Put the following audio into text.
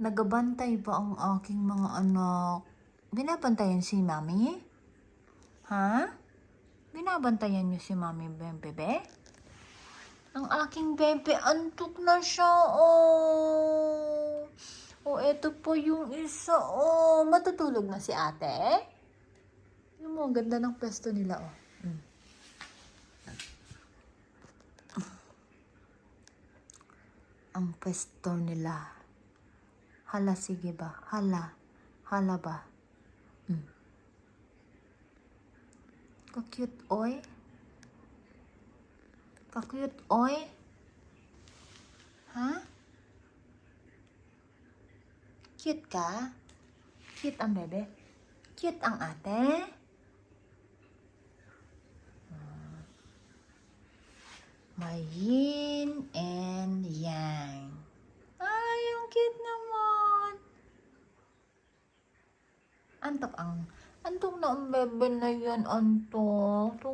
Nagabantay ba ang aking mga anak? Binabantayan si Mami? Ha? Binabantayan niyo si Mami Bebe? Ang aking bebe, antok na siya, oh. Oh, eto po yung isa, oh. Matutulog na si ate? Yung mo, ganda ng pwesto nila, oh. Ang pwesto nila. Hala, sige ba? Hala. Hala ba? Ka-cute, oy. Ka-cute, oy. Ha? Cute ka? Cute ang bebe? Cute ang ate? May yin and yang. Ay, ang cute naman. Antok na ang bebe na yan, antok.